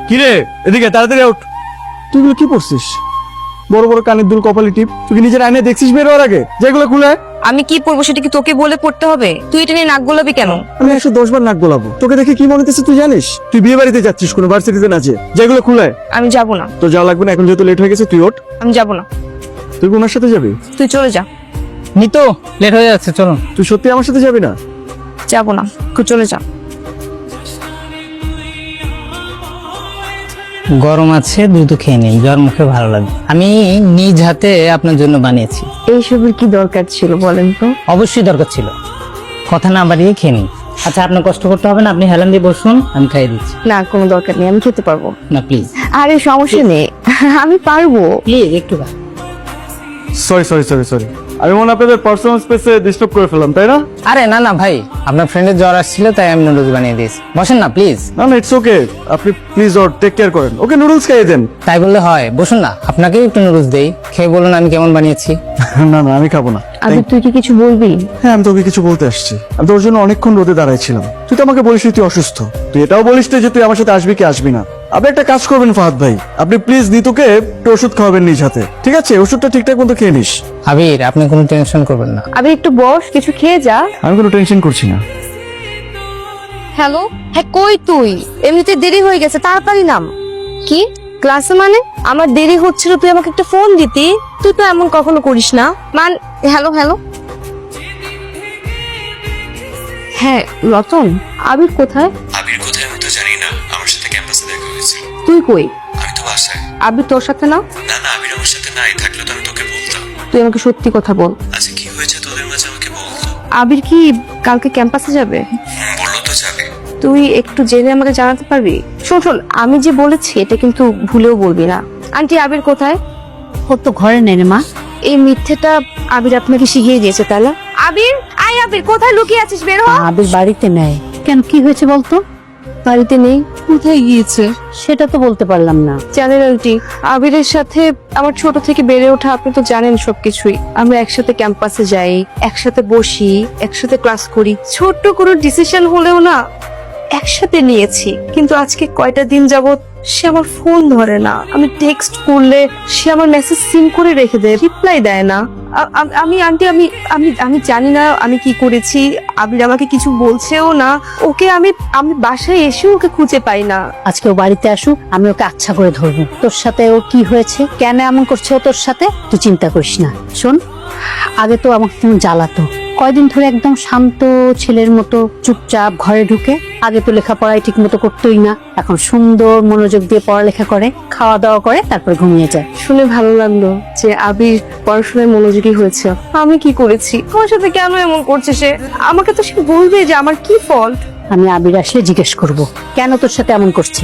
কি রে, এদিকে তাড়াতাড়ি উঠ। তুই এগুলো কি পড়ছিস? বড় বড় কানের দুল, কপালি টিপ, তুই কি নিজের আয়নায় দেখছিস বের হওয়ার আগে? যেগুলো খুলে আমি কি পড়বো সেটা কি তোকে বলে পড়তে হবে? তুই এটা নিয়ে নাক গোলাবি কেন? আমি 110 বার নাক গোলাবো। তোকে দেখে কি মনে হচ্ছে তুই জানিস? তুই বিয়ে বাড়িতে যাচ্ছিস, কোনো ভার্সিটিতে না যে। যেগুলো খুলে আমি যাব না। তো যাওয়া লাগবে না, এখন যেহেতু লেট হয়ে গেছে তুই ওঠ। আমি যাব না। তুই ওনার সাথে যাবি? তুই চলে যা। নিতো লেট হয়ে যাচ্ছে, চলো। তুই সত্যি আমার সাথে যাবি না? যাব না, তুই চলে যা। গরম আছে, দ্রুত খেয়ে নিন, জ্বর মুখে ভালো লাগবে। আমি নিজ হাতে আপনার জন্য বানিয়েছি। এইসবের কি দরকার ছিল বলেন তো? অবশ্যই দরকার ছিল, কথা না বাড়িয়ে খেয়ে নিন। আচ্ছা, আপনার কষ্ট করতে হবে না, আপনি হেলান দিয়ে বসুন, আমি খাইয়ে দিচ্ছি। না, কোনো দরকার নেই, আমি খেতে পারবো। না প্লিজ আরে সমস্যা নেই, আমি পারবো। প্লিজ একটু খা। সরি সরি সরি সরি, আমি মনে হয় আপনাদের পার্সোনাল স্পেসে ডিস্টার্ব করে ফেললাম, তাই না? আরে না না ভাই, আপনার ফ্রেন্ডের জ্বর আসছিল তাই আমি নুডলস বানিয়ে দিয়েছি। বসেন না প্লিজ। না না, ইটস ওকে। আপনি প্লিজ ওর টেক কেয়ার করেন, ওকে নুডলস খাইয়ে দেন। তাই বললে হয়? বসুন না, আপনাকেও একটু নুডলস দেই, খেয়ে বলুন আমি কেমন বানিয়েছি। না না, আমি খাবো না। আরে তুই কি কিছু বলবি? হ্যাঁ, আমি তোকে কিছু বলতে আসছি। আমি তোর জন্য অনেকক্ষণ রোদে দাঁড়াইছিলাম। তুই তো আমাকে বলিস তুই অসুস্থ। তুই এটাও বলিস যে তুই আমার সাথে আসবি কি আসবি না। আপনি একটা কাজ করবেন ফাহাদ ভাই, আপনি প্লিজ নিতুকে একটু ওষুধ খাওয়াবেন নিজ হাতে, ঠিক আছে? ওষুধটা ঠিকঠাক মতো খেয়ে নিস। আবির, আপনি কোনো টেনশন করবেন না। আরে একটু বস, কিছু খেয়ে যা। আমি কোনো টেনশন করছি না। হ্যালো, হ্যাঁ কই তুই? এমনিতে দেরি হয়ে গেছে, তাড়াতাড়ি নাম। কি ক্লাসে? মানে আমার দেরি হচ্ছিল, তুই আমাকে একটা ফোন দিতি। তুই তো এমন কখনো করিস না। Hello hello. হ্যাঁ রতন, আবির কোথায়? আবির কোথায় আমি তো জানি না, আমার সাথে ক্যাম্পাসে দেখা হয়েছিল। তুই কই? আমি তো বাসায়। আবির তোর সাথে না? না না, আবির আমার সাথে নাই, থাকলে তো আমি তোকে বলতাম। তুই আমাকে সত্যি কথা বল। আচ্ছা, কি হয়েছে তোদের মাঝে আমাকে বলতো। আবির কি কালকে ক্যাম্পাসে যাবে? বললো তো যাবে। তুই একটু জেনে আমাকে জানাতে পারবি? শোন শোন, আমি যে বলেছি এটা কিন্তু ভুলেও বলবি না। আন্টি, আবির কোথায়? ও তো ঘরে নেই রে মা। এই মিথ্যেটা আবির আপনাকে শিখিয়ে দিয়েছে, তাই না? আবির, আয় আবির, কোথায় লুকিয়ে আছিস? বের হ। আবির বাড়িতে নেই। কেন, কি হয়েছে বলতো? বাড়িতে নেই? কোথায় গিয়েছে সেটা তো বলতে পারলাম না। জানেন আন্টি, আবিরের সাথে আমার ছোট থেকে বেড়ে ওঠা, আপনি তো জানেন সবকিছুই। আমরা একসাথে ক্যাম্পাসে যাই, একসাথে বসি, একসাথে ক্লাস করি। ছোট্ট কোনো ডিসিশন হলেও না একসাথে নিয়েছি। কিন্তু আজকে কয়টা দিন যাবত সে আমার ফোন ধরে না। আমি টেক্সট করলে সে আমার মেসেজ সিন করে রেখে দেয়, রিপ্লাই দেয় না। আমি আন্টি, আমি আমি আমি জানি না আমি কি করেছি। আবির আমাকে কিছু বলছেও না। ওকে আমি আমি বাসায় এসে ওকে খুঁজে পাই না। আজকে ও বাড়িতে আসুক, আমি ওকে আচ্ছা করে ধরবো। তোর সাথে ও কি হয়েছে, কেন এমন করছে ও তোর সাথে, তুই চিন্তা করিস না। শোন, আগে তো আমাকে কেমন জ্বালাতো, কয়দিন ধরে একদম শান্ত ছেলের মতো চুপচাপ ঘরে ঢুকে। আগে তো লেখাপড়াই ঠিক মতো করতোই না, এখন সুন্দর মনোযোগ দিয়ে পড়ালেখা করে, খাওয়া দাওয়া করে, তারপরে ঘুমিয়ে যায়। শুনে ভালো লাগলো যে আবির পড়াশোনায় মনোযোগী হয়েছে। আমি কি করেছি? আমার সাথে কেন এমন করছে সে? আমাকে তো সে বলবে যে আমার কি ফল্ট। আমি আবির আসলে জিজ্ঞেস করব কেন তোর সাথে এমন করছে।